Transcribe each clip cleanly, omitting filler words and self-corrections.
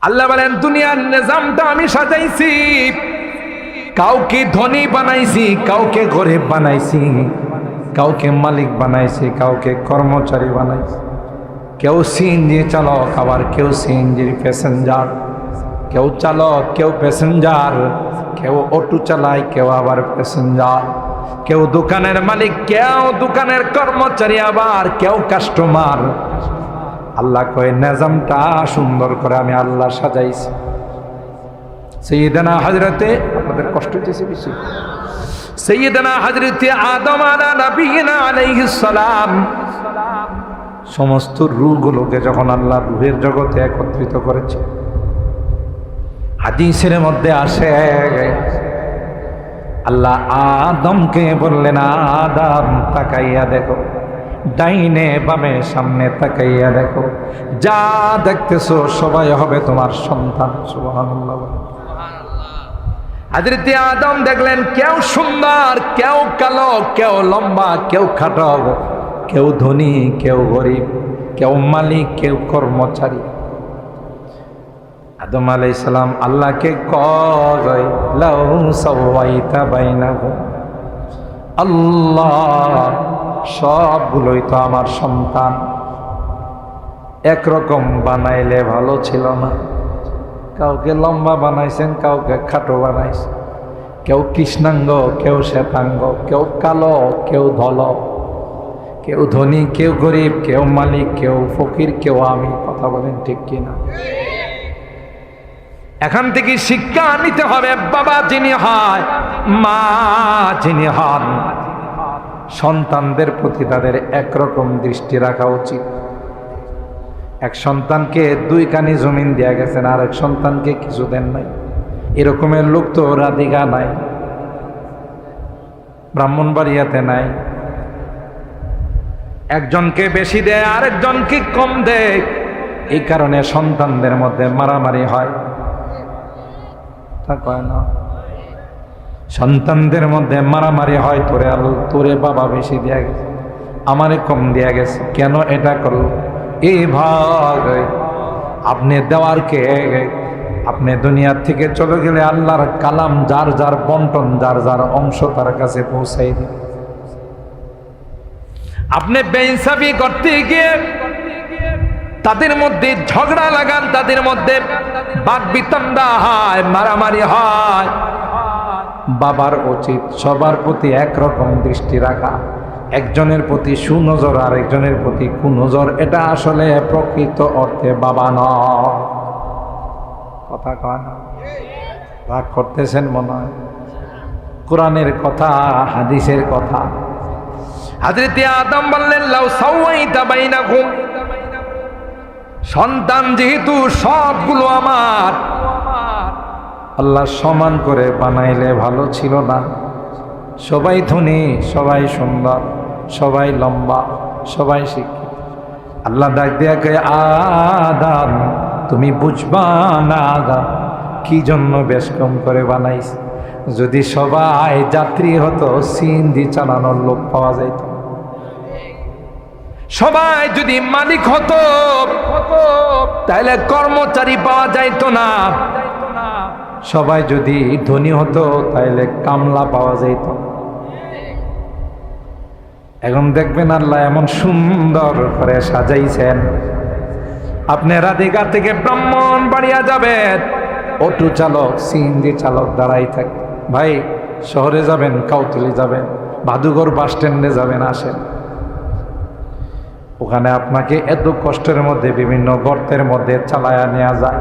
আল্লাহ বলেন দুনিয়ার নিজামটা আমি সাজাইছি, কাউকে ধনী বানাইছি, কাউকে গরিব বানাইছি, কাউকে মালিক বানাইছি, কাউকে কর্মচারী বানাইছি। কেউ সিএনজি চালক, আবার কেউ সিএনজির প্যাসেঞ্জার, কেউ চালক, কেউ প্যাসেঞ্জার, কেউ অটো চালায়, কেউ আবার প্যাসেঞ্জার, কেউ দোকানের মালিক, কেউ দোকানের কর্মচারী, আবার কেউ কাস্টমার। আল্লাহ কয় নিজামটা সুন্দর করে আমি আল্লাহ সাজাইছি। সাইয়েদানা হযরতে, আপনাদের কষ্ট হইতেছে বেশি, সাইয়েদানা হযরতে আদম আলা নবিয়িনা আলাইহিস সালাম সমস্ত রূহগুলোকে যখন আল্লাহ রূহের জগতে একত্রিত করেছে, হাদিসের মধ্যে আসে আল্লাহ আদমকে বললেন, আদম তাকাইয়া দেখো, ডাইনে বামে সামনে তাকাইয়া দেখো, যা দেখতেছো সবাই হবে তোমার সন্তান। সুবহানাল্লাহ। হযরত আদম দেখলেন কেউ সুন্দর, কেউ কালো, কেউ লম্বা, কেউ খাটো, কেউ ধনী, কেউ গরিব, কেউ মালিক, কেউ কর্মচারী। আদম আলাইহিস সালাম আল্লাহকে কয়, লাউ সাওয়াইতা বাইনাহুম, আল্লাহ সবগুলোই তো আমার সন্তান, একরকম বানাইলে ভালো ছিল না? কাউকে লম্বা বানাইছেন, কাউকে খাটো বানাইছেন, কেউ কৃষ্ণাঙ্গ, কেউ শ্বেতাঙ্গ, কেউ কালো, কেউ ধল, কেউ ধনী, কেউ গরিব, কেউ মালিক, কেউ ফকির, কেউ আমি। কথা বলেন ঠিক কিনা? এখান থেকে শিক্ষা নিতে হবে, বাবা যিনি হয়, মা যিনি হন, সন্তানদের প্রতি তাদের একরকম দৃষ্টি রাখা উচিত। এক সন্তানকে 2 কানি জমিন দেয়া গেছেন, আর এক সন্তানকে কিছু দেন নাই। এরকমের লোক তো রাধিকা নাই, ব্রাহ্মণবাড়িয়াতে নাই। একজনকে বেশি দেয়, আরেকজনকে কম দেয়, এই কারণে সন্তানদের মধ্যে মারামারি হয়। তা কয় না, সন্তানদের মধ্যে মারামারি হয়, তোরে বাবা বেশি দেয়া গেছে, আমারে কম দেয়া গেছে, কেন এটা করলো? এই ভাগ আপনি দেওয়ার কে? আপনি দুনিয়ার থেকে চলে গেলে আল্লাহর কালাম যার যার বন্টন, যার যার অংশ তার কাছে পৌঁছাই দিন। আপনি বেইনসাফি করতে গিয়ে তাদের মধ্যে ঝগড়া লাগান, তাদের মধ্যে বাকবিতণ্ডা হয়, মারামারি হয়। বাবার উচিত সবার প্রতি একরকম দৃষ্টি রাখা, একজনের প্রতি সুনজর আর একজনের প্রতি কুনজর। এটা আসলে প্রকৃত অর্থে বাবা নয়। কথা কয় না? রাগ করতেছেন মনে হয়? কোরআনের কথা, হাদিসের কথা। হযরত আদম বললেন, লাউ সাওয়াইতা বাইনাকুম, সন্তান যেহেতু সবগুলো আমার, আল্লাহ সমান করে বানাইলে ভালো ছিল না? সবাই ধনী, সবাই সুন্দর, সবাই লম্বা, সবাই শিক্ষিত। আল্লাহ ডাক দিয়া কয়, আদম তুমি বুঝবা না আদম কি জন্য বেশ কম করে বানাইছে? যদি সবাই যাত্রী হতো, সিএনজি চালানোর লোক পাওয়া যাইত। সবাই যদি মালিক হতো, তাহলে কর্মচারী পাওয়া যাইত না। সবাই যদি ধনী হতো, তাহলে কামলা পাওয়া যাইত। এখন দেখবেন আল্লাহ এমন সুন্দর করে সাজাইছেন, আপনি রাধিকা থেকে ব্রাহ্মণবাড়িয়া যাবেন, অটো চালক, সিএনজি চালক দাঁড়াই থাকে। ভাই শহরে যাবেন, কাউতলি যাবেন, ভাদুঘর বাস স্ট্যান্ডে যাবেন, আসেন। ওখানে আপনাকে এত কষ্টের মধ্যে বিভিন্ন গর্তের মধ্যে চালায়া নেওয়া যায়।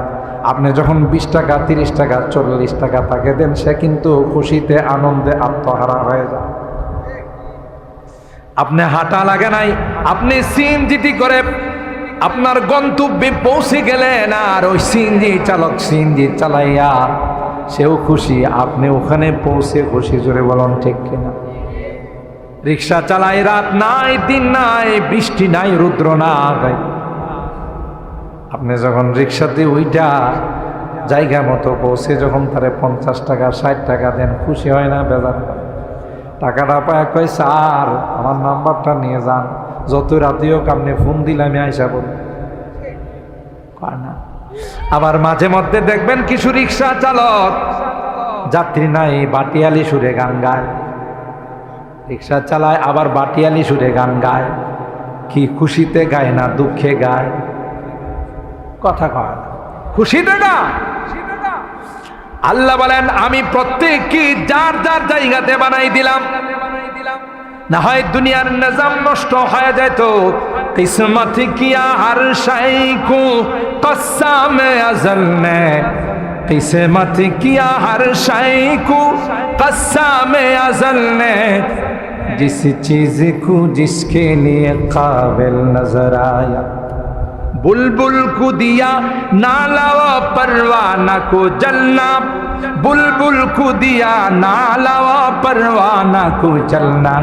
আপনি যখন 20 টাকা, 30 টাকা, 40 টাকা তাকে দেন, সে কিন্তু খুশিতে আনন্দে আত্মহারা হয়ে যায়। আপনি হাঁটা লাগে নাই, আপনি সিএনজি করে আপনার গন্তব্যে পৌঁছে গেলেন, আর ওই সিএনজি চালক সিএনজি চালাইয়া সেও খুশি, আপনি ওখানে পৌঁছে খুশি। জোরে বলুন ঠিক কিনা? রিক্সা চালাই, রাত নাই, দিন নাই, বৃষ্টি নাই, রুদ্র নাই, আপনি যখন রিক্সাতে ওইটা জায়গা মতো পৌঁছে যখন তারে 50 টাকা 60 টাকা দেন, খুশি হয় না? বেজার হয়। টাকাটা পায় কয়, স্যার আমার নাম্বারটা নিয়ে যান, যত রাতেও আপনি ফোন দিলে আমি আইসা বলি। কয় না? আবার মাঝে মধ্যে দেখবেন কিছু রিক্সা চালক যাত্রী নাই বাটিয়ালি সুরে গান গায়, রিক্সা চালায় আবার বাটিয়ালি সুরে গান গায়। কি খুশিতে গায় না দুঃখে গায়? কথা কয় খুশিতে গায়। আল্লাহ বলেন আমি প্রত্যেককে যার যার জায়গাতে বানাই দিলাম, না হয় দুনিয়ার নিজাম নষ্ট হয়ে যেত। কিসমত কিয়া হর শাই কো কসাম আজল নে, किस्मत किया हर शाय को कस्साम अज़ल ने, जिस चीज को जिसके लिए काबिल नजर आया। बुलबुल को दिया नाला व परवाना को जलना, बुलबुल को दिया नाला व परवाना को जलना,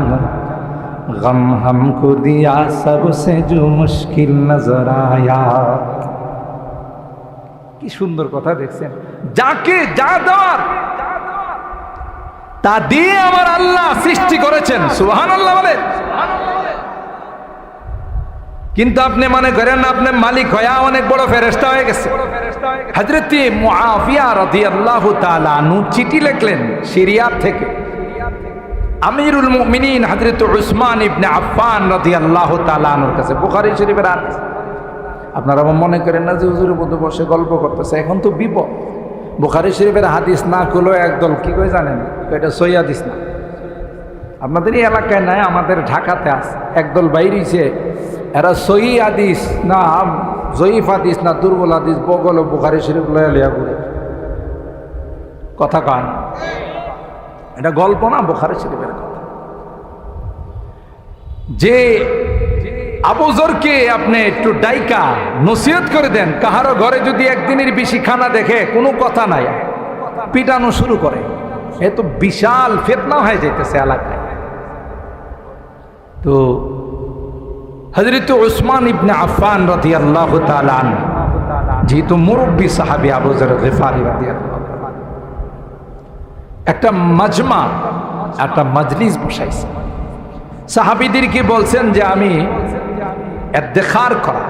गम हमको दिया सबसे जो मुश्किल नजर आया। কি সুন্দর কথা দেখছেন, যাকে যা দেওয়ার তা দিয়ে আমার আল্লাহ সৃষ্টি করেছেন। সুবহানাল্লাহ বলে। কিন্তু আপনি মনে করেন আপনি মালিক হয়ে অনেক বড় ফেরেশতা হয়ে গেছে। হযরত মুআফিয়া রাদিয়াল্লাহু তাআলা আনহু চিঠি লিখলেন সিরিয়া থেকে আমিরুল মুমিনিন হযরত উসমান ইবনে আফফান রাদিয়াল্লাহু তাআলা আনহুর কাছে। বুখারী শরীফের হাদিস। আপনারা মনে করেন না যে হুজুরের মধ্যে বসে গল্প করতেছে, এখন তো বিপদ। বুখারী শরীফের হাদিস না খুলো একদল কি কই জানেন, এটা সহিহ হাদিস না। আপনাদের এই এলাকায় নাই, আমাদের ঢাকাতে আছে একদল বাইরেছে, এরা সহিহ হাদিস না জয়ীফ হাদিস না দুর্বল হাদিস বগল বুখারী শরীফ লয়া লয়া ঘুরে কথা কন। এটা গল্প না, বুখারী শরীফের কথা। যে আবু যরকে আপনি একটু ডাইকা নসিহত করে দেন, কাহারো ঘরে যদি একদিনের বেশি খানা দেখে কোনো কথা নাই, পিটানো শুরু করে, এ তো বিশাল ফিতনা হয়ে যাইতেছে এলাকায়। তো হযরত উসমান ইবনে আফফান রাদিয়াল্লাহু তাআলা আনহু যেহেতু মুরব্বী সাহাবী আবু যর গিফারি রাদিয়াল্লাহু তাআলা, একটা মাজমা একটা মজলিস বসাইছে। সাহাবীদেরকে বলছেন যে আমি ইদ্তেখার করা,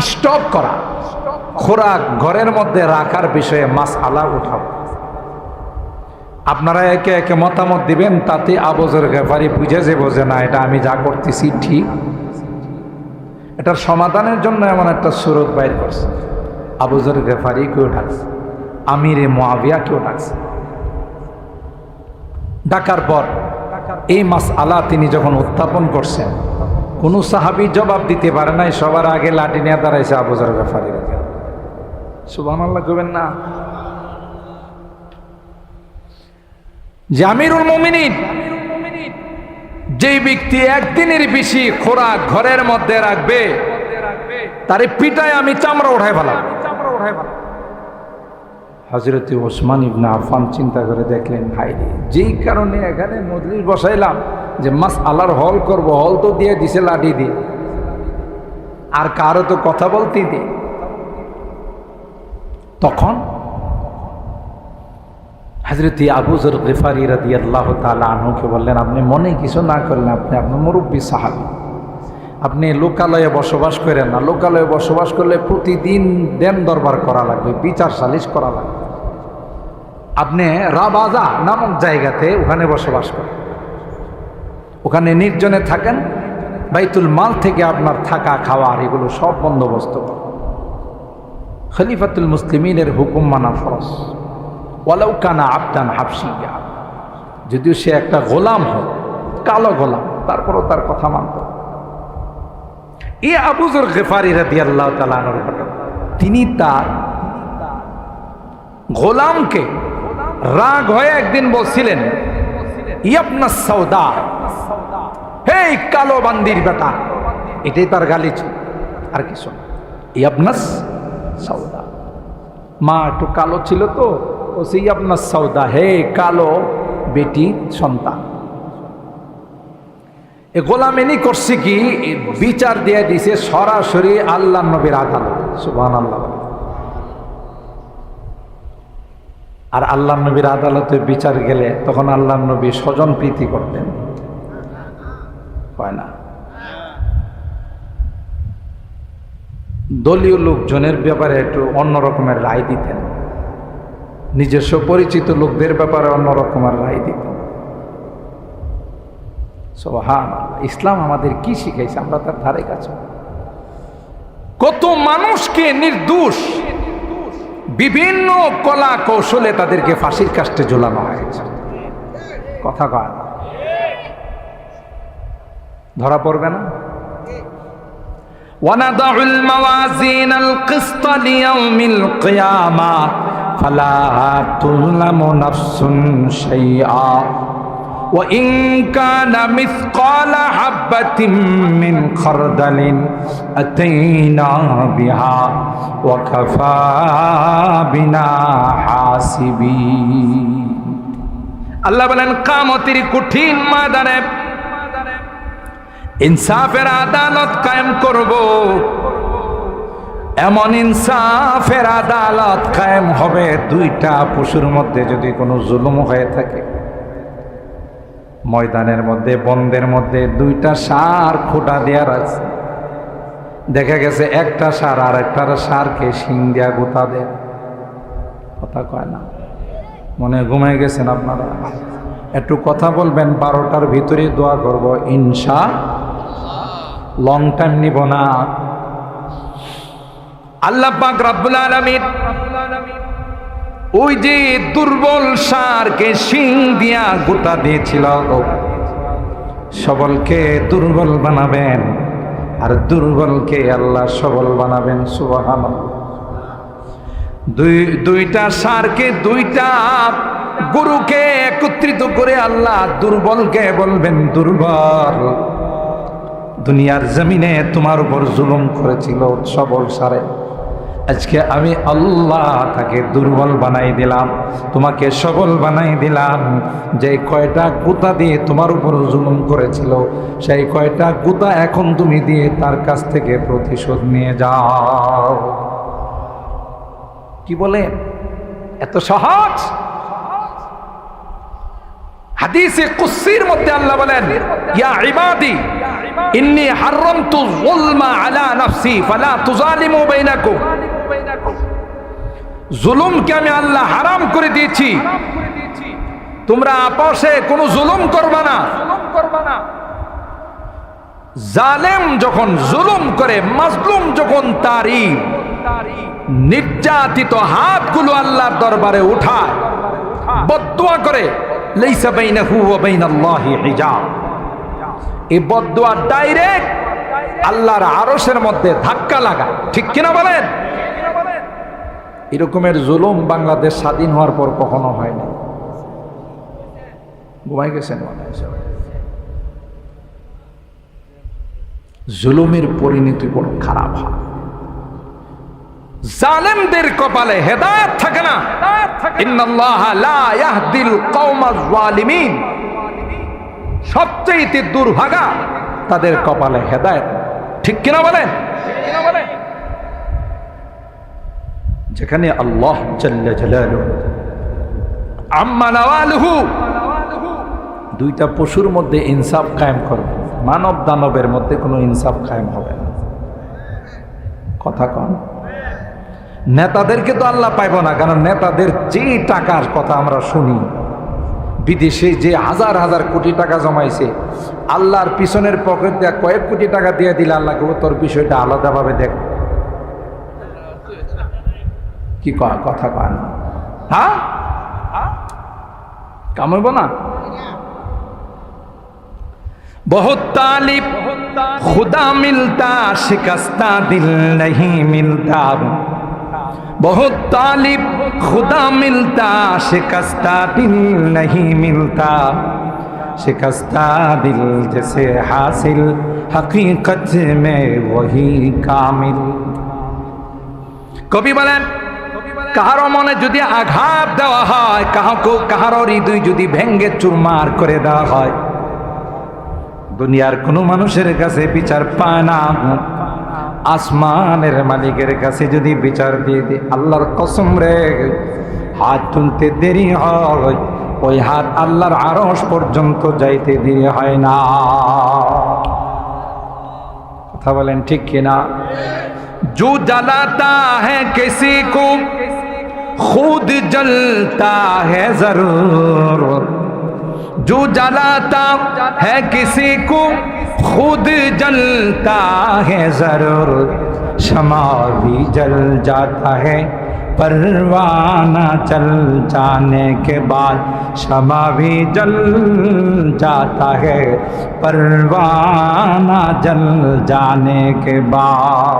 স্টক করা খোরাক ঘরের মধ্যে রাখার বিষয়ে মাসআলা উঠাও। আপনারা একে একে মতামত দিবেন, তাতে আবু যর গিফারি বুঝে যাবে যে না এটা আমি যা করতেছি ঠিক। এটার সমাধানের জন্য এমন একটা সুরত বাইর করছে। আবু যর গিফারি কেউ ডাকছে, আমিরে মুআবিয়া কেউ ডাকছে। ডাকার পর এই মাসআলা তিনি যখন উত্থাপন করছেন, কোন সাহাবী জবাব দিতে পারে নাই। সবার আগে লাঠি নিয়ে দাঁড়াইছে আবু যর গিফারি। সুবহানাল্লাহ কইবেন না? যে আমিরুল মুমিনিন, যেই ব্যক্তি একদিনের বেশি খোরাক ঘরের মধ্যে রাখবে তারে পিটায় আমি চামড়া উঠাই ফেলাম। হযরত উসমান ইবনে আফফান চিন্তা করে দেখলেন, হায়রে, যেই কারণে এখানে মজলিস বসাইলাম যে মাসআলার হল করব, হল তো দিয়ে দিছে লাঠি দিয়ে, আর কারো তো কথা বলতেই দিই। তখন হযরত আবু যর গিফারি রাদিয়াল্লাহু তাআলা আনহুকে বললেন, আপনি মনে কিছু না করলেন, আপনি আপনার মুরব্বী সাহাবী, আপনি লোকালয়ে বসবাস করেন না। লোকালয়ে বসবাস করলে প্রতিদিন দেন দরবার করা লাগবে, বিচার সালিশ করা লাগবে। আপনি রাবাজা নামক জায়গাতে ওখানে বসবাস করেন, ওখানে নির্জনে থাকেন, বাইতুল মাল থেকে আপনার থাকা খাওয়ার এগুলো সব বন্দোবস্ত করেন। খলিফাতুল মুসলিমিনের হুকুম মানা ফরজ, ওয়ালাউ কানা আবদান হাবশিয়া, যদিও সে একটা গোলাম হয়, কালো গোলাম, তারপরও তার কথা মানত। এই আবু যর গিফারি রাদিয়াল্লাহু তাআলা আনহুর ঘটনা। তিনি তার গোলামকে রাগ হয়ে একদিন বলছিলেন, ইয়াবনাস সাউদা, হে কালো বান্দির বেটা। এটাই তার গালি ছিল, আর কিছু না। ইয়াবনাস সাউদা, মা একটু কালো ছিল তো, ও সেই ইয়াবনাস সাউদা, হে কালো বেটি সন্তান। এ গোলামেনি করছে কি, বিচার দিয়ে দিছে সরাসরি আল্লাহ নবীর আদালত। সুবহানাল্লাহ। আর আল্লাহ নবীর আদালতে বিচার গেলে তখন আল্লাহ নবী স্বজন প্রীতি করতেন, হয় না? দলীয় লোকজনের ব্যাপারে একটু অন্য রকমের রায় দিতেন, নিজস্ব পরিচিত লোকদের ব্যাপারে অন্য রকমের রায় দিতেন। সুবহানাল্লাহ, ইসলাম আমাদের কি শিখাইছে আমরা তার ধারে কাছে। কত মানুষকে নির্দোষ বিভিন্ন কলা কৌশলে তাদেরকে ফাঁসির কাস্টে ঝোলানো হয়েছে। কথা কয় না, ধরা পড়বে না? وَنَضَعُ الْمَوَازِينَ الْقِسْطَ لِيَوْمِ الْقِيَامَةِ فَلَا تُظْلَمُ نَفْسٌ شَيْئًا وَإِنْ كَانَ مِثْقَالَ حَبَّةٍ مِّنْ خَرْدَلٍ أَتَيْنَا بِهَا وَكَفَى بِنَا حَاسِبِينَ। আল্লাহ বলেন কিয়ামতের কঠিন ময়দানে ইনসাফের আদালত কায়েম করব। এমন ইনসাফের আদালত কায়েম হবে, দুইটা পশুর মধ্যে যদি কোনো জুলুম হয়ে থাকে, ময়দানের মধ্যে বন্দের মধ্যে দুইটা ষাঁড় খোঁটা দেওয়ার আছে, দেখা গেছে একটা ষাঁড় আর একটা ষাঁড়কে শিং দিয়া গোতা দেয়। কথা কয় না, মনে ঘুমায় গেছেন আপনারা? একটু কথা বলবেন, 12টার ভিতরে দোয়া করব ইনশা, লং টাইম নিব না। আল্লাহ পাক রব্বুল আলামিন ওই যে দুর্বল ষাঁড়কে শিং দিয়া গোতা দিয়েছিল, সবলকে দুর্বল বানাবেন আর দুর্বলকে আল্লাহ সবল বানাবেন। সুবহানাল্লাহ। দুইটা ষাঁড়কে, দুইটা গরুকে একত্রিত করে আল্লাহ দুর্বলকে বলবেন, দুর্বল, দুনিয়ার জমিনে তোমার উপর জুলুম করেছিল সবল ষাঁড়ে, আজকে আমি আল্লাহ তাকে দুর্বল বানাই দিলাম, তোমাকে সবল বানাই দিলাম। যে কয়টা গুতা দিয়ে তোমার উপর জুলুম করেছিল, সেই কয়টা গুতা এখন তুমি দিয়ে তার কাছ থেকে প্রতিশোধ নিয়ে যাও। কি বলে? এত সহজ? হাদিসে কুদসির মধ্যে আল্লাহ বলেন, ইয়া ইবাদি ইন্নী হারামতু যুলমা আলা নাফসি ফালা তুযালিমু বাইনাকুম। জুলুমকে আমি আল্লাহ হারাম করে দিয়েছি, তোমরা আপসে কোনো জুলুম করবা না। জালেম যখন জুলুম করে, মাজলুম যখন তারই নির্যাতিত হাতগুলো আল্লাহর দরবারে উঠায়, বদদুয়া করে, লাইসা বাইনাহু ওয়া বাইনাল্লাহি হিজাব, এই বদদুয়া ডাইরেক্ট আল্লাহর আরশের মধ্যে ধাক্কা লাগায়। ঠিক কিনা বলেন? এরকমের জুলুম বাংলাদেশ স্বাধীন হওয়ার পর কখনো হয় না। ঘুমাই গেছেন মনে হয়? জুলুমের পরিণতি বড় খারাপ হয়। জালেমদের কপালে হেদায়েত থাকে না। ইন্নাল্লাহা লা ইয়াহদিল কওমাজ যালিমিন, সবচেয়ে দুর্ভাগা তাদের কপালে হেদায়েত। ঠিক কিনা বলেন? যেখানে আল্লাহ জাল্লা জালালুহু আম্মা নাওয়ালুহু দুইটা পশুর মধ্যে ইনসাফ কায়েম করবে, মানব দানবের মধ্যে কোনো ইনসাফ কায়েম হবে না। কথা কন। নেতাদেরকে তো আল্লাহ পাইব না, কারণ নেতাদের যে টাকার কথা আমরা শুনি, বিদেশে যে হাজার হাজার কোটি টাকা জমাইছে, আল্লাহর পিছনের পকেট দিয়ে কয়েক কোটি টাকা দিয়ে দিলে আল্লাহকে তোর বিষয়টা আলাদাভাবে দেখ। কি কথা কয় না? হ্যাঁ, কামাইব না। बहुत तालिब खुदा मिलता, शिकस्ता दिल नहीं मिलता। बहुत तालिब खुदा मिलता, शिकस्ता दिल नहीं मिलता। शिकस्ता दिल जैसे हासिल, हकीकत में वही कामिल। कवि বলেন, কাহারো মনে যদি আঘাত দেওয়া হয়, কাহারো হৃদয় যদি ভেঙ্গে চুরমার করে দেওয়া হয়, দুনিয়ার কোনো মানুষের কাছে বিচার পায় না, আসমানের মালিকের কাছে যদি বিচার দিয়ে দিই, আল্লাহর কসম রে, হাত তুলতে দেরি হয়, ওই হাত আল্লাহর আরশ পর্যন্ত যাইতে দেরি হয় না। কথা বলেন ঠিক কিনা? जो जलाता है किसी को खुद जलता है जरूर, जो जलाता है किसी को खुद जलता है जरूर, शमा भी जल जाता है परवाना जल जाने के बाद, शमा भी जल जाता है परवाना जल जाने के बाद।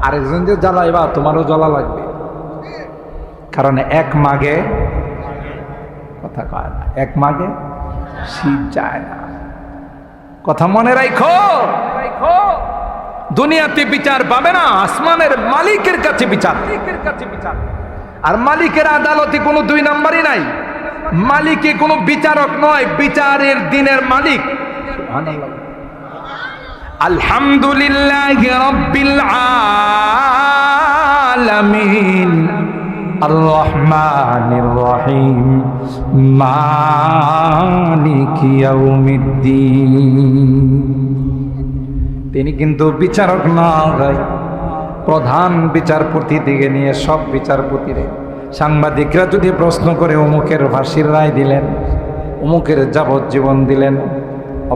আরেকজন যে জ্বালাইবা তোমারও জ্বালা লাগবে, কারণ এক মাগে কথা কয় না, এক মাগে শীত যায় না। কথা মনে রাখো, দুনিয়াতে বিচার পাবে না, আসমানের মালিকের কাছে বিচার। আর মালিকের আদালতে কোনো দুই নাম্বারই নাই, মালিকে কোনো বিচারক নয়, বিচারের দিনের মালিক। আলহামদুলিল্লাহি রাব্বিল আলামিন আর রহমানির রহিম মালিকি ইয়াউমিদ্দিন। তিনি কিন্তু বিচারক নয়, প্রধান বিচারপতি থেকে নিয়ে সব বিচারপতিরে। সাংবাদিকরা যদি প্রশ্ন করে অমুকের ফাঁসির রায় দিলেন, অমুকের যাবজ্জীবন দিলেন,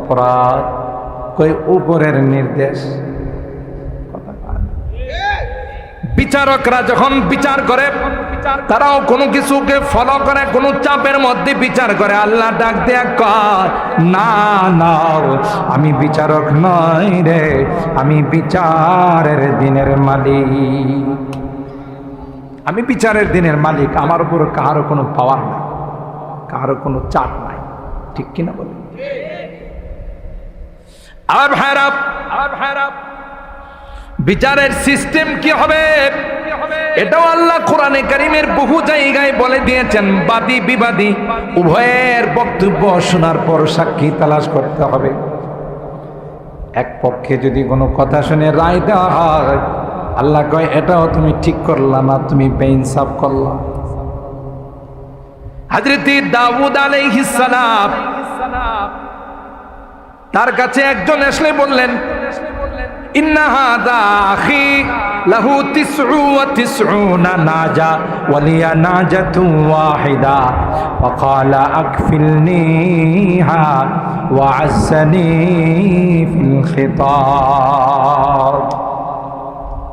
অপরাধ কই উপরের নির্দেশ। বিচারকরা যখন বিচার করে তারাও কোনো কিছুকে ফলো করে, কোনো চাপের মধ্যে বিচার করে। আল্লাহ ডাক দেয়া কয়, না না আমি বিচারক নই রে, আমি বিচারের দিনের মালিক, আমি বিচারের দিনের মালিক। আমার উপর কারো কোনো পাওয়ার নাই, কারো কোনো চাপ নাই, ঠিক কিনা বলে? আর ভাইরা বিচারের সিস্টেম কি হবে এটাও আল্লাহ কোরআনে কারীমের বহু জায়গায় বলে দিয়েছেন। বাদী বিবাদী উভয়ের বক্তব্য শোনার পর সাক্ষী তালাশ করতে হবে। এক পক্ষে যদি কোনো কথা শুনে রায় দেওয়া হয়, আল্লাহ কয় এটাও তুমি ঠিক করলা না, তুমি বেইনসাফ করলা। হযরত দাউদ আলাইহিস সালাম, তার কাছে একজন এসে বললেন, ইন্না হাযা আখি লাহু 99 নাজা ওয়া লিয়া নাজাতুন ওয়াহিদা ফাকালা আকফিলনিহা ওয়া আযানি ফিল খিতাব।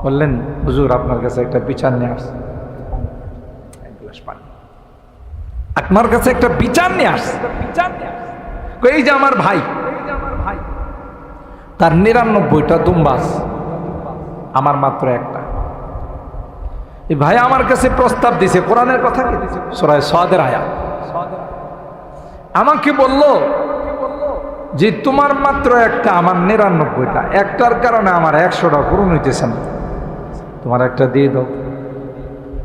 বললেন, হুজুর আপনার কাছে একটা বিচার নিয়ে আসছে, এক গ্লাস পানি, আপনার কাছে একটা বিচার নিয়ে আসছে। এই যে আমার ভাই, তার 99টা দুম্বাস, আমার মাত্র একটা। এই ভাই আমার কাছে প্রস্তাব দিছে, কোরআনের কথা কি দিছে, সূরা সাদের আয়াত। আমাকে বলল যে তোমার মাত্র একটা, আমার 99টা, একটার কারণে আমার 100টা পূরণ হইতেছে না, তোমার একটা দিয়ে দাও।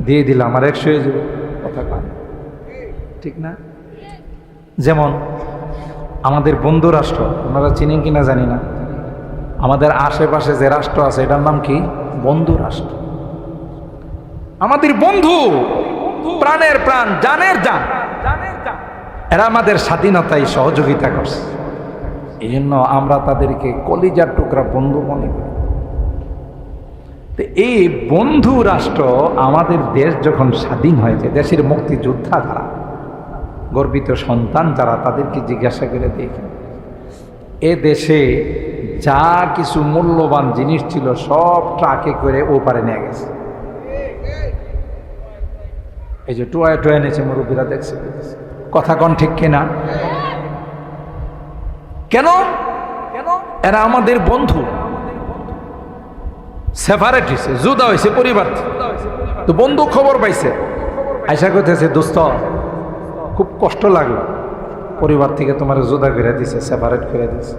দিয়ে দিলে আমার 100 হয়ে যাবে। কথা কয় ঠিক না? যেমন আমাদের বন্ধু রাষ্ট্র, আপনারা চিনেন কিনা জানি না, আমাদের আশেপাশে যে রাষ্ট্র আছে এটার নাম কি? বন্ধু রাষ্ট্র। আমাদের বন্ধু, প্রাণের প্রাণ, জানের জান, এরা আমাদের স্বাধীনতায় সহযোগিতা করছে। এই জন্য আমরা তাদেরকে কলিজার টুকরা বন্ধু মনে করি। তো এই বন্ধু রাষ্ট্র, আমাদের দেশ যখন স্বাধীন হয়েছে, দেশের মুক্তিযোদ্ধা যারা, গর্বিত সন্তান যারা, তাদেরকে জিজ্ঞাসা করে দেখি এ দেশে যা কিছু মূল্যবান জিনিস ছিল সব ট্রাকে করে ওপারে নিয়ে গেছে। এই যে টোয়া টোয়া এনেছে, মুরব্বীরা দেখছে। কথা কন ঠিক কিনা? কেন? এরা আমাদের বন্ধু। সেপারেট হয়েছে, জুদা হয়েছে পরিবার, তো বন্ধু খবর পাইছে, আয়সা করতেছে, দোস্ত খুব কষ্ট লাগলো, পরিবার থেকে তোমার জুদা করে দিছে, সেপারেট করে দিছে,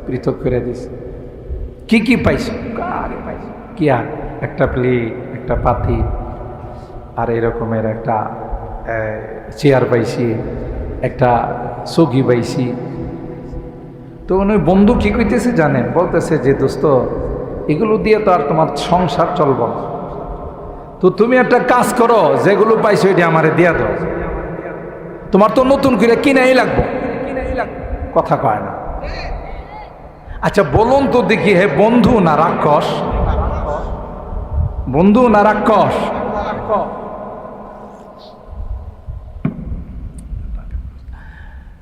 পৃথক করে দিছে। কি কি পাইছো? কি আর একটা প্লেট, একটা পাতি, আর এরকমের একটা চেয়ার পাইছি, একটা চৌকি পাইছি। তো উনি বন্ধু কি কইতেছে জানেন? বলতেছে যে দোস্ত এগুলো দিয়ে তো আর তোমার সংসার চলব না, তো তুমি একটা কাজ করো, যেগুলো পাইছো এটা আমারে দিয়া দাও, তোমার তো নতুন করে কিনাই লাগবো। কথা কয় না। আচ্ছা বলুন তো দেখি, হে বন্ধু না রাক্ষস? বন্ধু না রাক্ষস?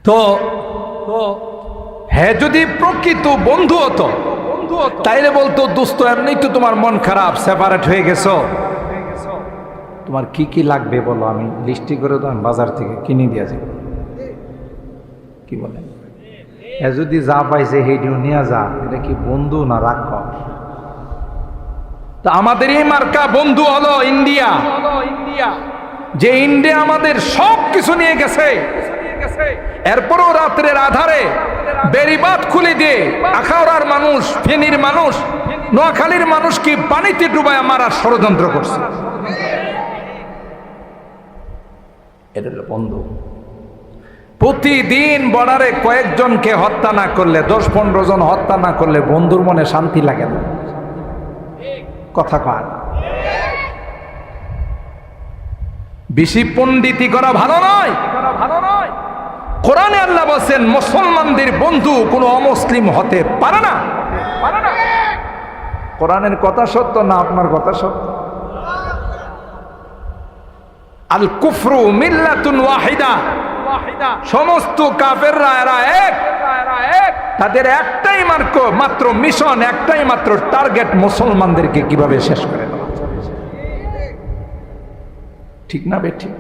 তো হ্যাঁ, যদি প্রকৃত বন্ধু হতো তাইলে বলতো দোস্ত এমনি তো তোমার মন খারাপ, সেপারেট হয়ে গেছো, তোমার কি কি লাগবে বলো, আমি লিস্টি করে দাও, বাজার থেকে কিনে দিয়ে যাবো। কি বলেন? এ যদি যা পাইছে হেডিও নিয়ে যা, এটা কি বন্ধু না রাক্ষস? তা আমাদের এই মার্কা বন্ধু হলো ইন্ডিয়া, যে ইন্ডিয়া আমাদের সব কিছু নিয়ে গেছে। এরপরও রাত্রের আধারে বেড়িবাঁধ খুলে দিয়ে আখাউড়ার মানুষ, ফেনীর মানুষ, নোয়াখালীর মানুষ কি পানিতে ডুবায় মারার ষড়যন্ত্র করছে। এটা হলো বন্ধু। প্রতিদিন বর্ডারে কয়েকজনকে হত্যা না করলে, 10-15 জন হত্যা না করলে বন্ধুর মনে শান্তি লাগে না। কথা কয় বেশি পণ্ডিতি করা ভালো নয়। কোরআনে আল্লাহ বলেন মুসলমানদের বন্ধু কোনো অমুসলিম হতে পারে না। কোরআনের কথা সত্য না আপনার কথা সত্য? আল কুফরু মিল্লাতুন ওয়াহিদা, সমস্ত কাফেররা এরা এক, তাদের একটাই মাত্র মিশন, একটাই মাত্র টার্গেট, মুসলমানদেরকে কিভাবে শেষ করে দেওয়া। ঠিক না বেঠিক?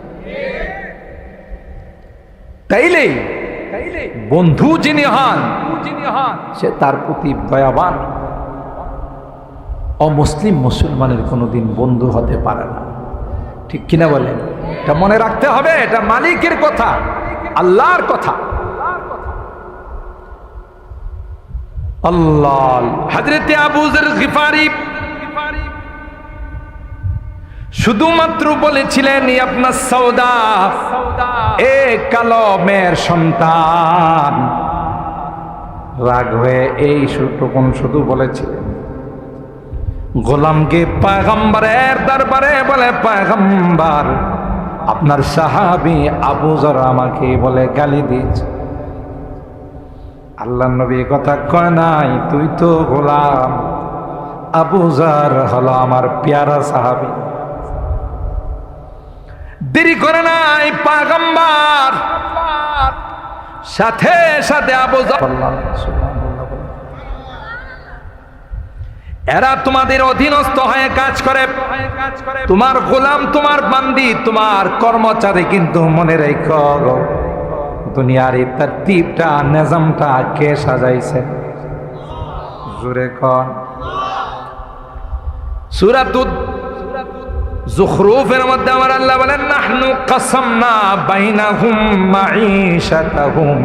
তাইলে বন্ধু যিনি হন সে তার প্রতি দয়াবান। অমুসলিম মুসলমানের কোনোদিন বন্ধু হতে পারে না। ঠিক কিনা বলেন? এটা মনে রাখতে হবে। এটা মালিকের কথা, আল্লাহর কথা। আল্লাহ হযরতে আবু যর গিফারি শুধুমাত্র বলেছিলেন আপনার সৌদা, এ কালো মেয়ের সন্তান। রাগ হয়ে এই টুকুন শুধু বলেছিলেন। গোলামকে পয়গম্বরের দরবারে বলে, পয়গম্বর আপনার সাহাবী আবু যর আমাকে বলে গালি দিয়েছে। আল্লাহ নবী কথা কয় নাই, তুই তো গোলাম, আবু যর হলো আমার প্যারা সাহাবী। দেরি করে নাই পয়গম্বর সাথে সাথে আবু যর, এরা তোমাদের অধীনস্থ হয়ে কাজ করে, তোমার গোলাম, তোমার বান্দি, তোমার কর্মচারী। কিন্তু মনে রেখো দুনিয়ার এই তরতিবটা, নিজামটা কে সাজাইছে? জোরে কোন? সূরাতুল যুখরুফের মধ্যে আমার আল্লাহ বলেন, নাহনু কাসামনা বাইনাহুম মাঈশাতাহুম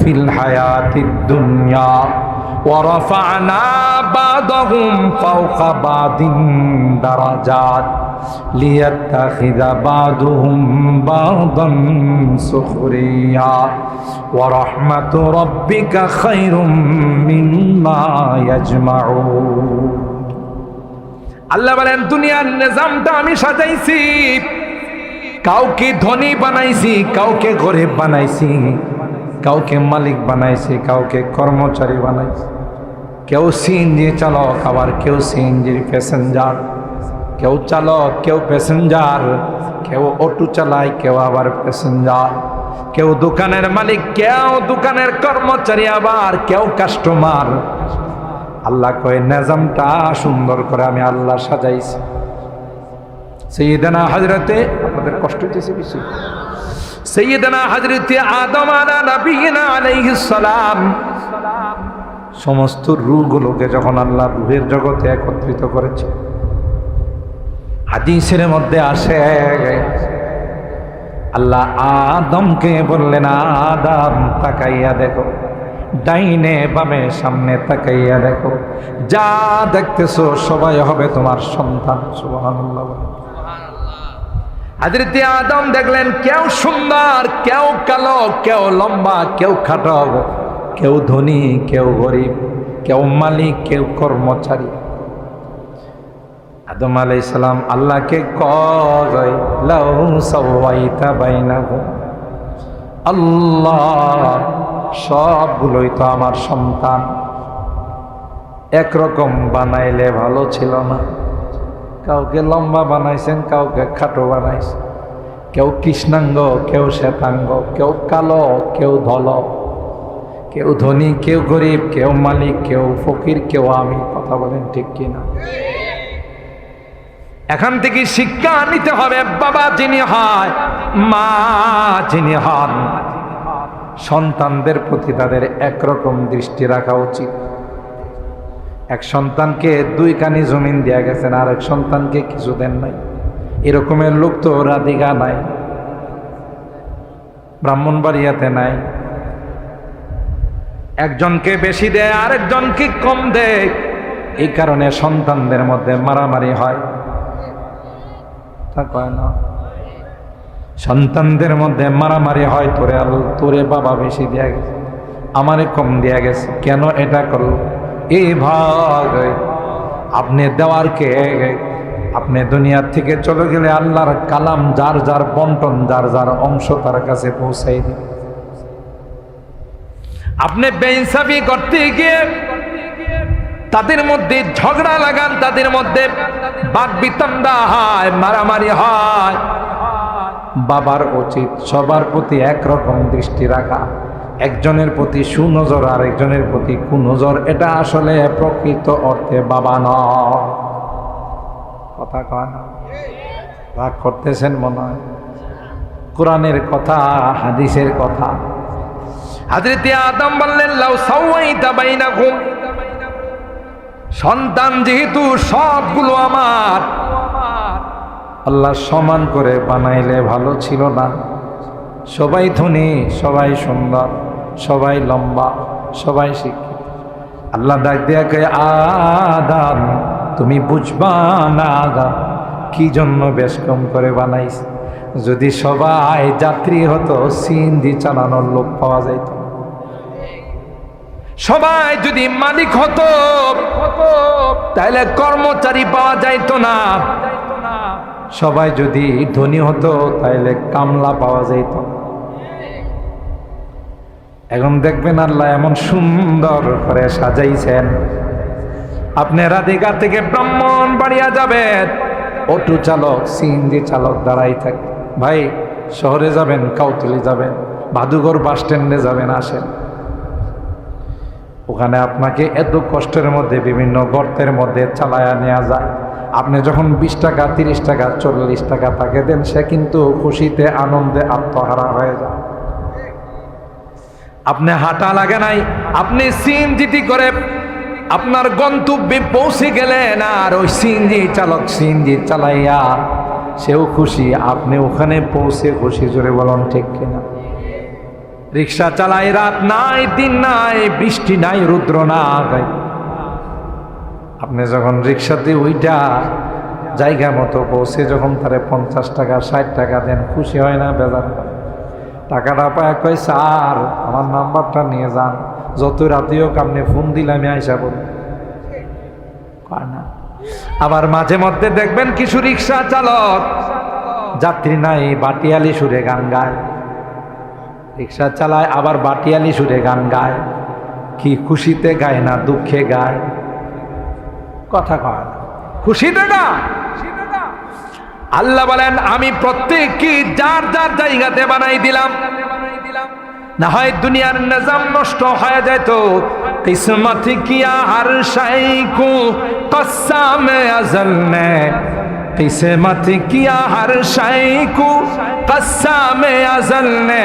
ফিল হায়াতিদ দুনিয়া ওয়া রাফা'না বা'দাহুম ফাওকা বা'দিন দারাজাত লিয়াত্তাখিযা বা'দুহুম বা'দান সুখরিয়া ওয়া রাহমাতু রাব্বিকা খায়রুম মিম্মা ইয়াজমাউন। আল্লাহ বলেন দুনিয়ার নিজামটা আমি সাজাইছি, কাউকে ধনী বানাইছি, কাউকে গরিব বানাইছি, কাউকে মালিক বানাইছি, কাউকে কর্মচারী বানাইছি। কেউ সিএনজি চালক, আবার কেউ সিএনজির প্যাসেঞ্জার, কেউ চালক, কেউ প্যাসেঞ্জার, কেউ অটো চালায়, কেউ আবার প্যাসেঞ্জার, কেউ দোকানের মালিক, কেউ দোকানের কর্মচারী, আবার কেউ কাস্টমার। আল্লাহ কয় নিজামটা সুন্দর করে আমি আল্লাহ সাজাইছি। সাইয়েদনা হযরতে, আপনাদের কষ্ট হচ্ছে বেশি, সাইয়েদনা হযরতে আদম আলা নবিয়িনা আলাইহিস সালাম সমস্ত রূহগুলোকে যখন আল্লাহ রূহের জগতে একত্রিত করেছে, হাদিসের মধ্যে আসে আল্লাহ আদমকে বললেন, আদম তাকাইয়া দেখো, ডাইনে বামে সামনে তাকাইয়া দেখো, যা দেখতেছো সবাই হবে তোমার সন্তান। সুবহানাল্লাহ। হযরতে আদম দেখলেন কেউ সুন্দর, কেউ কালো, কেউ লম্বা, কেউ খাটো, কেউ ধনী, কেউ গরিব, কেউ মালিক, কেউ কর্মচারী। আদম আলাইহিস সালাম আল্লাহকে কয়, লাউ সাওয়াইতা বাইনাহুম, আল্লাহ সবগুলোই তো আমার সন্তান, একরকম বানাইলে ভালো ছিল না? কাউকে লম্বা বানাইছেন, কাউকে খাটো বানাইছেন, কেউ কৃষ্ণাঙ্গ, কেউ শ্বেতাঙ্গ, কেউ কালো, কেউ ধল, কেউ ধনী, কেউ গরিব, কেউ মালিক, কেউ ফকির, কেউ আমি। কথা বলেন ঠিক কিনা? এখান থেকে শিক্ষা নিতে হবে, বাবা যিনি হয়, মা যিনি হন, সন্তানদের প্রতি তাদের একরকম দৃষ্টি রাখা উচিত। এক সন্তানকে 2 কানি জমিন দেয়া গেছেন, আর এক সন্তানকে কিছু দেন নাই। এরকমের লোক তো রাধিকা নাই, ব্রাহ্মণবাড়িয়াতে নাই। একজনকে বেশি দেয়, আরেকজনকে কম দেয়। এই কারণে সন্তানদের মধ্যে মারামারি হয়। তা কয় না, সন্তানদের মধ্যে মারামারি হয়। তোরে বাবা বেশি দেয়া গেছে, আমারে কম দেয়া গেছে, কেন এটা করলো? এই ভাগ আপনি দেওয়ার কে? আপনি দুনিয়ার থেকে চলে গেলে আল্লাহর কালাম যার যার বন্টন, যার যার অংশ তার কাছে পৌঁছাই দিবে। আপনি বেইনসাফি করতে গিয়ে তাদের মধ্যে ঝগড়া লাগান, তাদের মধ্যে বাকবিতণ্ডা হয়, মারামারি হয়। বাবার উচিত সবার প্রতি একরকম দৃষ্টি রাখা। একজনের প্রতি সুনজর, আর একজনের প্রতি কুনজর। এটা আসলে প্রকৃত অর্থে বাবা নয়। কথা কয় না? রাগ করতেছেন মনে হয়? কোরআনের কথা, হাদিসের কথা। হযরত আদম বললেন, লাউ সাওয়াইতা বাইনাকুম, সন্তান যেহেতু সবগুলো আমার, আল্লাহ সমান করে বানাইলে ভালো ছিল না? সবাই ধনী, সবাই সুন্দর, সবাই লম্বা, সবাই শিক্ষিত। আল্লাহ ডাক দিয়া কয়, আদম তুমি বুঝবা না আদম কি জন্য বেশ কম করে বানাইস। যদি সবাই যাত্রী হতো, সিএনজি চালানোর লোক পাওয়া যাইত। সবাই যদি মালিক হতো, তাহলে কর্মচারী পাওয়া যাইত না। সবাই যদি ধনী হতো, তাহলে কামলা পাওয়া যাইত। এখন দেখবেন আল্লাহ এমন সুন্দর করে সাজাইছেন। আপনি রাধিকা থেকে ব্রাহ্মণবাড়িয়া যাবেন, অটো চালক, সিএনজি চালক দাঁড়াই থাকে। ভাই শহরে যাবেন, কাউতলি যাবেন, ভাদুঘর বাস স্ট্যান্ডে যাবেন, আসেন। ওখানে আপনাকে এত কষ্টের মধ্যে বিভিন্ন গর্তের মধ্যে চালায়া নেওয়া যায়। আপনি যখন 20 টাকা, 30 টাকা, 40 টাকা তাকে দেন, সে কিন্তু খুশিতে আনন্দে আত্মহারা হয়ে যায়। আপনি হাঁটা লাগে নাই, আপনি সিএনজি করে আপনার গন্তব্যে পৌঁছে গেলেন, আর ওই সিএনজি চালক সিএনজি চালাইয়া সেও খুশি, আপনি ওখানে পৌঁছে খুশি। জোরে বলুন ঠিক কিনা? রিক্সা চালাই, রাত নাই, দিন নাই, বৃষ্টি নাই, রুদ্র নাই। আপনি যখন রিক্সাতে ওইটা জায়গা মতো পৌঁছে যখন তারে 50 টাকা, 60 টাকা দেন, খুশি হয় না? বেজার হয়। টাকাটা পায় কয়, স্যার আমার নাম্বারটা নিয়ে যান, যত রাতে হোক আপনি ফোন দিলে আমি আইসা বলি। না। আবার মাঝে মধ্যে দেখবেন কিছু রিক্সা চালক যাত্রী নাই, বাটিয়ালি সুরে গান গায়। রিক্সা চালায়, আবার বাটিয়ালি সুরে গান গায়। কি খুশিতে গায় না দুঃখে গায়? কথা কয় না, খুশিতে গায়। আল্লাহ বলেন, আমি প্রত্যেককে যার যার জায়গাতে বানাই দিলাম। না হয় দুনিয়ার নিজাম নষ্ট হয়ে যেত। কিসমত কিয়া হর শাই কো কসম আজল নে, কিসমত কিয়া হর শাই কো কসম আজল নে,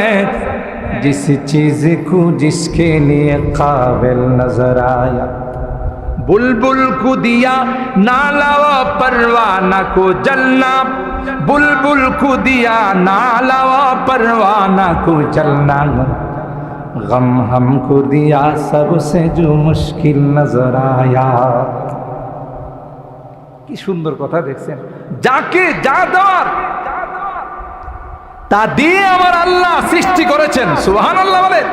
जिस चीज को जिसके लिए काबिल नजर आया। बुलबुल को दिया नाला व परवाना को जलना, बुलबुल को दिया नाला व परवाना को जलना, गम हमको दिया सबसे जो मुश्किल नजर आया। কি সুন্দর কথা দেখছেন। যাকে যা দেওয়ার তা দিয়ে আমার আল্লাহ সৃষ্টি করেছেন। সুবহানাল্লাহ বলেন।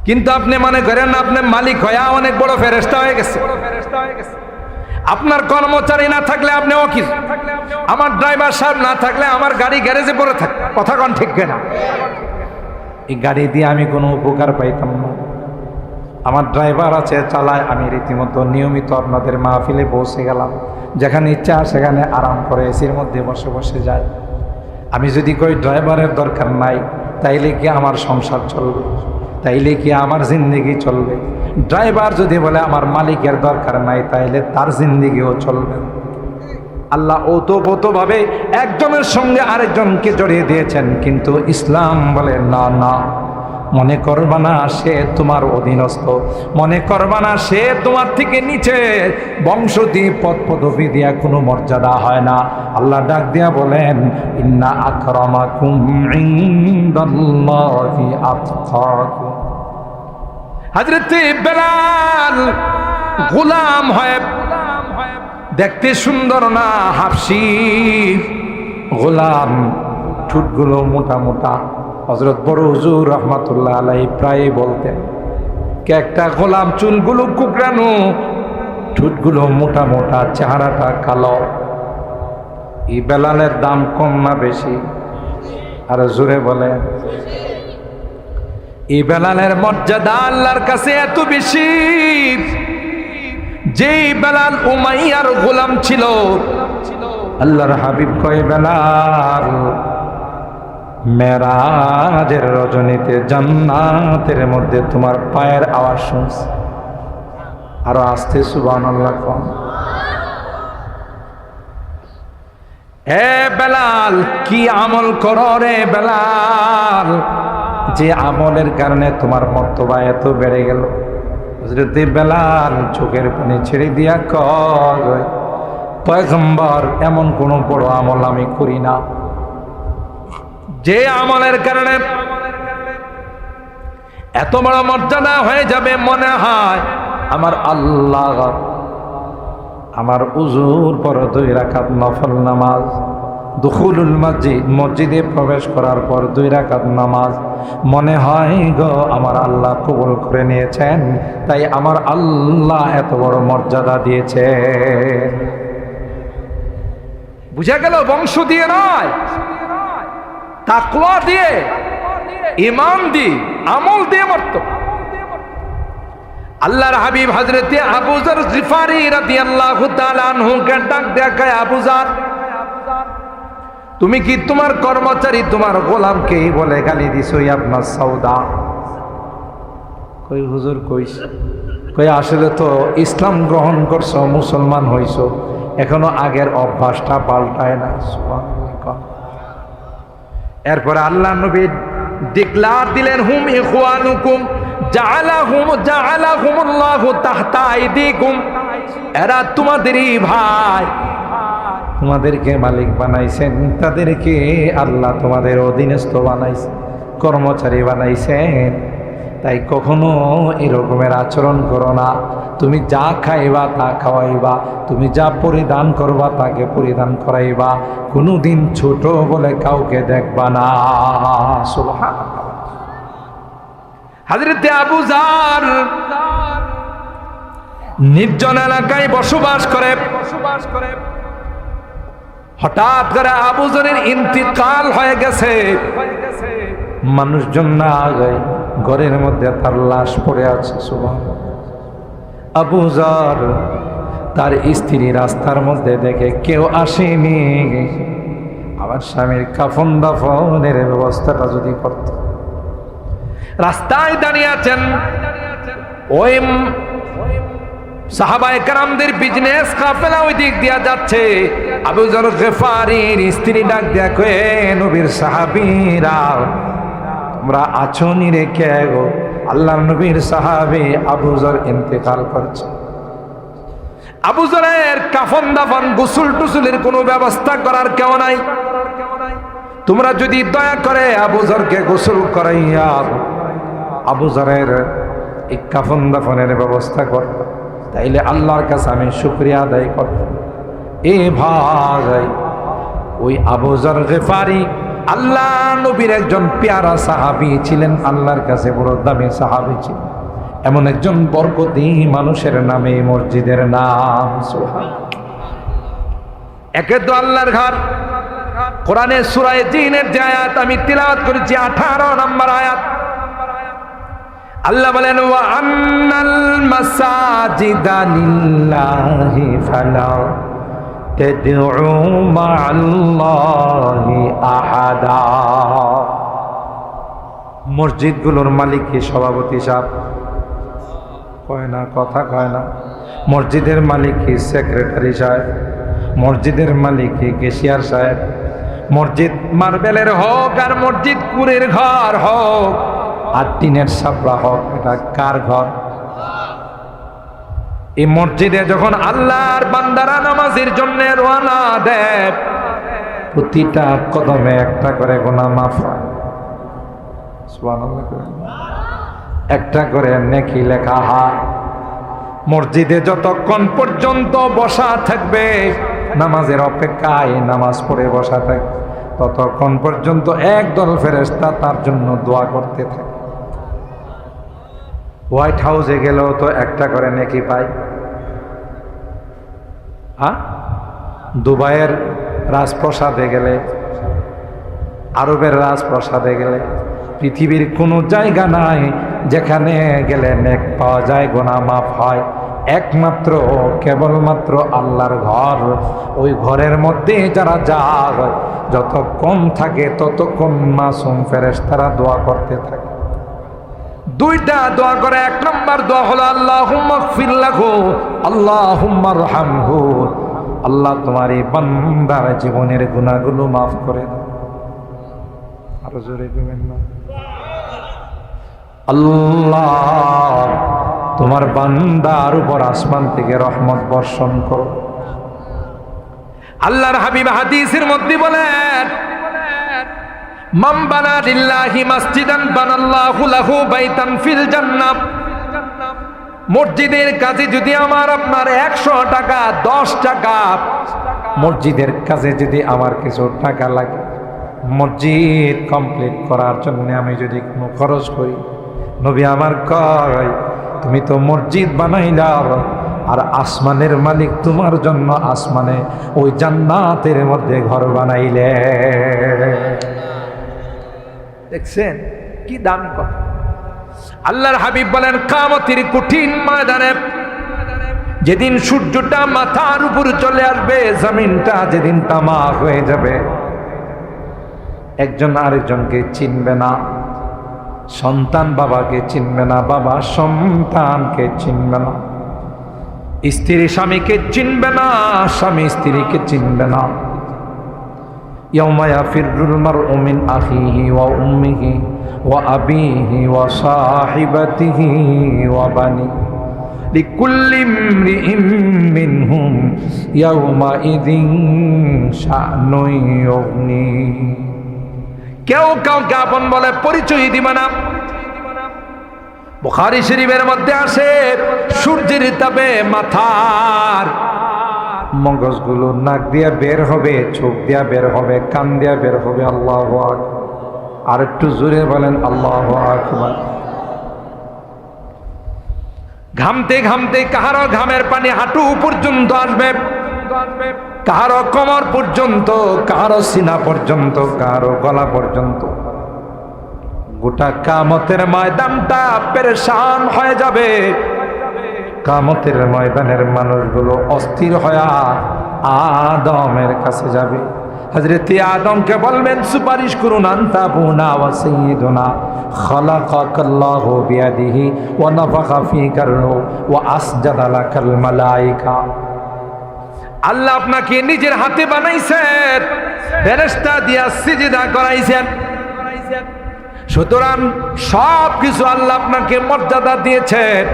কিন্তু আপনি মনে করেন আপনি মালিক হয়ে অনেক বড় ফেরেশতা হয়ে গেছে। আপনার কর্মচারী না থাকলে আপনি ওকিল, আমার ড্রাইভার সাহেব না থাকলে আমার গাড়ি গ্যারেজে পড়ে থাকে। কথা কোন ঠিক কিনা? এই গাড়ি দিয়ে আমি কোনো উপকার পাইতাম না। আমার ড্রাইভার আছে, চালায়, আমি রীতিমতো নিয়মিত আপনাদের মাহফিলে পৌঁছে গেলাম, যেখানে ইচ্ছা সেখানে আরাম করে এসির মধ্যে বসে বসে যাই। আমি যদি কই ড্রাইভারের দরকার নাই, তাইলে কি আমার সংসার চলবে? তাইলে কি আমার জিন্দেগি চলবে? ড্রাইভার যদি বলে আমার মালিকের দরকার নাই, তাইলে তার জিন্দেগিও চলবে। আল্লাহ ওতপ্রোতভাবে একজনের সঙ্গে আরেকজনকে জড়িয়ে দিয়েছেন, কিন্তু ইসলাম বলে না না, মনে করবা না সে তোমার অধীনস্থ, মনে করবা না সে তোমার থেকে নিচে, বংশ দিয়ে পদ পদবি দিয়া কোনো মর্যাদা হয় না। আল্লাহ ডাক দিয়া বলেন ইন্না আকরামাকুম ইনদাল্লাহি আতকাকুম। হযরত বেলাল গোলাম হয়, দেখতে সুন্দর না, হাফসি গোলাম, ঠোঁটগুলো মোটা মোটা। হযরত বড় হুজুর রহমাতুল্লাহ আলাইহি প্রায় বলতেন, কে একটা গোলাম, চুলগুলো কুকরানো, ঠোঁটগুলো মোটা মোটা, চেহারাটা কালো। এই বেলালের দাম কম না বেশি? আর জোরে বলেন। এই বেলালের মর্যাদা আল্লাহর কাছে এত বেশি, যেই বেলাল উমাইয়ার গোলাম ছিল, আল্লাহর হাবিব কয় বেলাল মেরাজের রজনীতে জান্নাতের মধ্যে তোমার পায়ের আওয়াজ শুনছি। আরো আস্তে সুবহানাল্লাহ কম। হে বেলাল, কি আমল করো রে বেলাল, যে আমলের কারণে তোমার মর্তবা এত বেড়ে গেল? হযরত বেলাল চোখের পানি ছেড়ে দিয়া কয়, পয়গম্বর এমন কোন বড় আমল আমি করি না যে আমলের কারণে এত বড় মর্যাদা হয়ে যাবে। মনে হয় আমার আল্লাহ আমার উজুর পর 2 রাকাত নফল নামাজ, দুখুলুল মসজিদ, মসজিদে প্রবেশ করার পর 2 রাকাত নামাজ, মনে হয় গো আমার আল্লাহ কবুল করে নিয়েছেন, তাই আমার আল্লাহ এত বড় মর্যাদা দিয়েছে। বুঝা গেল? বংশ দিয়ে নয়, তাকওয়া দিয়ে, ঈমান দিয়ে, আমল দিয়ে মর্তবা। আল্লাহর হাবিব হযরত আবু যর গিফারি রাদিয়াল্লাহু তাআলা আনহু কে ডাক দেখায়, আবু যর, তুমি কি তোমার কর্মচারী তোমার গোলামকে বলে গালি দিছো আপনার সওদা? কই হুজুর কইছে, কই আসলে তো ইসলাম গ্রহণ করছো, মুসলমান হইছো, এখনো আগের অভ্যাসটা পাল্টায় না। সুবহানাল্লাহ। এরপরে আল্লাহ নবী ডিক্লার দিলেন, হুম ইখওয়ানুকুম জাআলাহুমুল্লাহু তাহতা আইদিকুম, এরা তোমাদেরই ভাই, তোমাদেরকে মালিক বানাইছেন, তাদেরকে আল্লাহ তোমাদের অধীনস্থ বানাইছেন, কর্মচারী বানাইছেন। তাই কখনো এরকমের আচরণ করো না। তুমি যা খাইবা তা খাওয়াইবা, তুমি যা পরিধান করবা তাকে পরিধান করাইবা, কোনোদিন ছোট বলে কাউকে দেখবা না। সুবহানাল্লাহ। হযরত আবু যর নির্জন এলাকায় বসবাস করে। হঠাৎ করে আবু যরের ইন্তিকাল হয়ে গেছে, মানুষজন না যায়, ঘরের মধ্যে তার লাশ পড়ে আছে। সুবহানাল্লাহ। আবু যর তার স্ত্রী রাস্তার মধ্যে দেখে কেউ আসেনি, আমার স্বামীর কাফন দাফনের ব্যবস্থাটা যদি করত। রাস্তায় দাঁড়িয়ে আছেন, ওই সাহাবায়ে কেরামদের বিজনেস কাফেলা ওই দিক দিয়া যাচ্ছে। আবু যর গিফারির স্ত্রী ডাক দিয়া কয়ে, নবীর সাহাবীরা তোমরা আছো নি রে? কে গো? আল্লাহর নবীর সাহাবী আবু যর ইন্তেকাল করছে। আবু যরের কাফন দাফন গোসল টুসুলের কোনো ব্যবস্থা করার কেউ নাই, তোমরা যদি দয়া করে আবু যরকে গোসল করাইয়া আবু যরের এই কাফন দাফনের ব্যবস্থা কর, তাইলে আল্লাহর কাছে আমি শুকরিয়া আদায় করতাম। এ ভাই, ওই আবু যর গিফারি আল্লাহ নবীর একজন পেয়ারা সাহাবী ছিলেন, আল্লাহর কাছে বড় দামি সাহাবী ছিলেন। এমন একজন বরকতি মানুষের নামে মসজিদের নাম। সুবহানাল্লাহ। একে তো আল্লাহর ঘর, কোরআনের সূরা জিনের যে আয়াত আমি তিলাওয়াত করেছি 18 নম্বর আয়াত, আল্লাহ বলেন ওয়া আন্নাল মাসাজিদা লিল্লাহি ফালা তাদউ মা'আল্লাহি আহাদা। মসজিদগুলোর মালিক কি? সভাপতি সাহেব কয় না, কথা কয় না। মসজিদের মালিক কি? সেক্রেটারি সাহেব। মসজিদের মালিক কি? ক্যাশিয়ার সাহেব। মসজিদ মার্বেলের হোক আর মসজিদ কুড়ের ঘর হোক আর টিনের ছাপরা হোক, এটা কার ঘর? এই মসজিদে যখন আল্লাহর বান্দারা নামাজের জন্য রওনা দেয়, প্রতিটা কদমে একটা করে গুনাহ মাফ হয়। সুবহানাল্লাহ, একটা করে নেকি লেখা হয়। মসজিদে যতক্ষণ পর্যন্ত বসা থাকবে, নামাজের অপেক্ষায় নামাজ পড়ে বসা থাকবে, ততক্ষণ পর্যন্ত একদল ফেরেশতা তার জন্য দোয়া করতে থাকে। হোয়াইট হাউসে গেলেও তো একটা করে নেকি পায়। দুবাইয়ের রাজপ্রাসাদে গেলে, আরবের রাজপ্রাসাদে গেলে, পৃথিবীর কোনো জায়গা নাই যেখানে গেলে নেক পাওয়া যায়, গুনাহ মাফ হয়। একমাত্র কেবলমাত্র আল্লাহর ঘর। ওই ঘরের মধ্যে যারা যায়, যতক্ষণ থাকে ততক্ষণ মাসুম ফেরেশতারা দোয়া করতে থাকে। দুইটা দোয়া করে। এক নম্বর দোয়া হলো আল্লাহুম্মা গফির লাহু, আল্লাহুম্মা রহমহু। আল্লাহ তোমার এই বান্দার জীবনের গুনাহগুলো মাফ করে দাও। আরো জোরে বলবেন না, আল্লাহ তোমার বান্দার উপর আসমান থেকে রহমত বর্ষণ করো। আল্লাহর হাবিব হাদিসের মধ্যে বলেন, মান বানা লিল্লাহি মাসজিদান বানাল্লাহু লাহু বাইতান ফিল জান্নাহ। মসজিদের কাজে যদি আমার আপনার 100 টাকা, 10 টাকা, মসজিদের কাজে যদি আমার কিছু টাকা লাগে, মসজিদ কমপ্লিট করার জন্য আমি যদি কোনো খরচ করি, নবী আমার কয় তুমি তো মসজিদ বানাইলা আর আসমানের মালিক তোমার জন্য আসমানে ওই জান্নাতের মধ্যে ঘর বানাইলে। দেখছেন কি দামি কথা। আল্লাহর হাবিব বলেন, কিয়ামতের কঠিন ময়দানে যেদিন সূর্যটা মাথার উপর চলে আসবে, জমিনটা যেদিন তামা হয়ে যাবে, একজন আরেকজনকে চিনবে না। সন্তান বাবাকে চিনবে না, বাবা সন্তানকে চিনবে না, স্ত্রী স্বামীকে চিনবে না, স্বামী স্ত্রীকে চিনবে না। ইয়াউমা ইয়াফিরুল মারউ মিন আখিহি ওয়া উম্মিহি ওয়া আবিহি ওয়া সাহিবাতিহি ওয়া বানি লিকুল্লি ইমরিইম মিনহুম ইয়াউমা ইযিন শা'নুন ইউগনি। কেউ কাউকে আপন বলে পরিচয় দিবে না। বুখারী শরীফের মধ্যে আসে, সূর্যের তাপে মাথার মগজগুলো নাক দিয়া বের হবে, চোখ দিয়া বের হবে, কান দিয়া বের হবে। আল্লাহু আকবার। আর একটু জোরে বলেন আল্লাহু আকবার। ঘামতে ঘামতে কাহারো ঘামের পানি হাঁটু পর্যন্ত আসবে, কাহারো কোমর পর্যন্ত, কাহারো সিনা পর্যন্ত, কাহারো গলা পর্যন্ত। গোটা কিয়ামতের ময়দানটা পেরেশান হয়ে যাবে। কিয়ামতের ময়দানের মানুষগুলো অস্থির হয়ে আদমের কাছে যাবে। হযরত আদমকে বলবেন, সুপারিশ করুন, আনতা আবুনা ওয়া সাইয়্যিদুনা খালাকাকাল্লাহু বিয়াদিহি ওয়া নাফাখা ফীকা রূহ ওয়া আসজাদা লাকাল মালায়েকা। আল্লাহ আপনাকে নিজের হাতে বানাইছেন, ফেরেশতা দিয়া সিজদা করাইছেন। সুতরাং সব কিছু আল্লাহ আপনাকে মর্যাদা দিয়েছেন।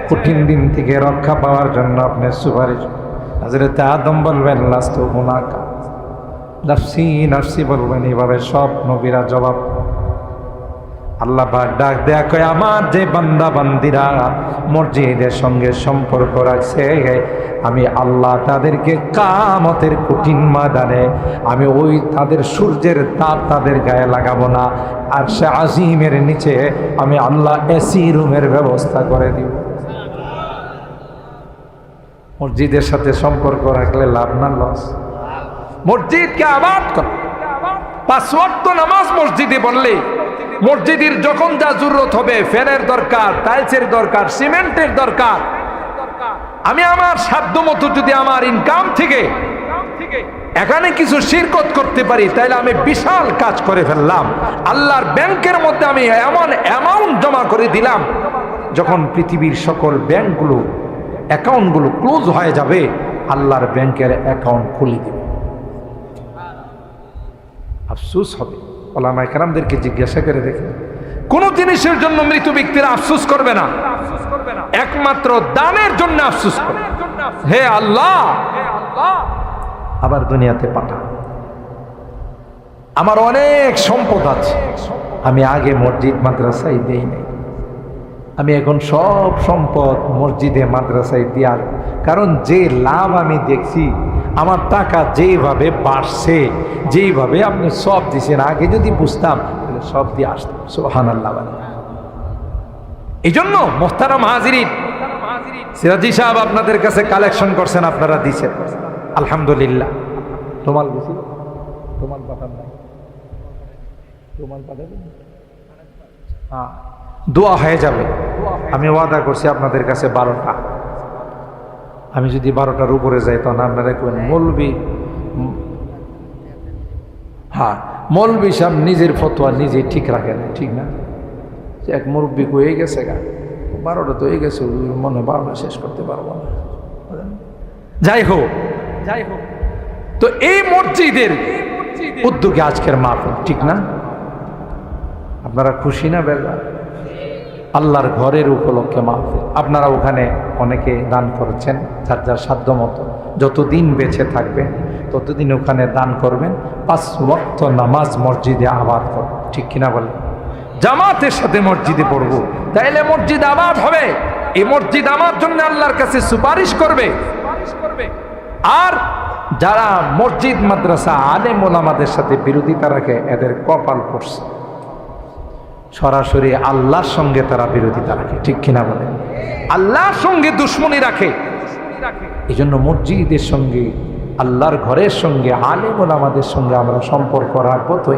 কঠিন দিন থেকে রক্ষা পাওয়ার জন্য আপনি সুপারিশ। হযরত আদম বলবেন, লাস্তু হুনাকা, নাফসি নাফসি বলবেন। এইভাবে সব নবীরা জবাব। আল্লাহ পাক ডাক দেয়া কয়, আমার যে বান্দা বান্দিরা মসজিদের সঙ্গে সম্পর্ক রাখছে, আমি আল্লাহ তাদেরকে কিয়ামতের কঠিন ময়দানে আমি ওই তাদের সূর্যের তাপ তাদের গায়ে লাগাবো না। আর সে আজিমের নিচে আমি আল্লাহ এসি রুমের ব্যবস্থা করে দিব। মসজিদের সাথে সম্পর্ক রাখলে লাভ না লস? মসজিদকে আবাদ কর। 5 ওয়াক্ত নামাজ মসজিদে পড়লে মসজিদের যখন যা জরুরত হবে, ফ্যানের দরকার, টাইলসের দরকার, সিমেন্টের দরকার, আমি আমার সাধ্য মতো যদি আমার ইনকাম থেকে এখানে কিছু শিরকত করতে পারি, তাহলে আমি বিশাল কাজ করে ফেললাম। আল্লাহর ব্যাংকের মধ্যে আমি এমন অ্যামাউন্ট জমা করে দিলাম, যখন পৃথিবীর সকল ব্যাংকগুলো অ্যাকাউন্টগুলো ক্লোজ হয়ে যাবে, আল্লাহর ব্যাংকের অ্যাকাউন্ট খুলে দিবে। আফসোস হবে। ওলামায়ে কেরামদেরকে জিজ্ঞাসা করে দেখেন, কোন জিনিসের জন্য মৃত ব্যক্তিরা আফসোস করবে না, একমাত্র দানের জন্য আফসোস করবে। হে আল্লাহ, আবার দুনিয়াতে পাঠা, আমার অনেক সম্পদ আছে, আমি আগে মসজিদ মাদ্রাসায় দেই নাই, আমি এখন সব সম্পদ মসজিদে মাদ্রাসায় দেওয়ার, কারণ যে লাভ আমি দেখছি, আমার টাকা যেভাবে বাড়ছে, যেইভাবে আপনি সব দিছেন, আগে যদি বুঝতাম তাহলে সব দিয়ে আসতাম। সুবহানাল্লাহ। এই জন্য মোহতারাম হাজিরিন, সিরাজি সাহেব আপনাদের কাছে কালেকশন করছেন, আপনারা দিছেন, আলহামদুলিল্লাহ। তোমার বেশি, তোমার পাঠান নাই, তোমার পাঠাবেন, হ্যাঁ, দোয়া হয়ে যাবে। আমি ওয়াদা করছি আপনাদের কাছে 12টা, আমি যদি 12টার উপরে যাই তখন আপনারা কেন মৌলবি, হ্যাঁ মৌলবি সাহেব নিজের ফতোয়া নিজে ঠিক রাখেন, ঠিক না? এক মুরব্বী হয়ে গেছে গা, 12টা তো হয়ে গেছে, মনে 12টা শেষ করতে পারবো না। যাই হোক, তো এই মসজিদের উদ্যোগে আজকের মাহফিল, ঠিক না? আপনারা খুশি না বেলা? আল্লাহর ঘরের উপলক্ষে মাহফিল, আপনারা ওখানে অনেকে দান করেছেন, যার যার সাধ্য মতো, যতদিন বেঁচে থাকবেন ততদিন ওখানে দান করবেন। 5 ওয়াক্ত নামাজ মসজিদে আবাদ করবেন, ঠিক কিনা বলেন? জামাতের সাথে মসজিদে পড়বো, তাইলে মসজিদ আবাদ হবে। এই মসজিদ আমার জন্য আল্লাহর কাছে সুপারিশ করবে। আর যারা মসজিদ মাদ্রাসা আলেম ওলামাদের সাথে বিরোধিতা রাখে, এদের কপাল পড়ছে, সরাসরি আল্লাহর সঙ্গে তারা বিরোধিতা রাখে, ঠিক কিনা বলেন? আল্লাহর সঙ্গে দুশ্মনী রাখে। এই জন্য মসজিদের সঙ্গে, আল্লাহর ঘরের সঙ্গে, আলেম ওলামাদের সঙ্গে আমরা সম্পর্ক রাখবো। তো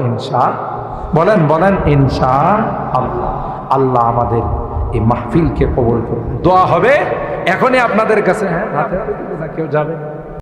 বলেন ইনশাআল্লাহ। আল্লাহ আমাদের এই মাহফিলকে কবুল করুন। দোয়া হবে এখনই আপনাদের কাছে। হ্যাঁ, কেউ যাবে?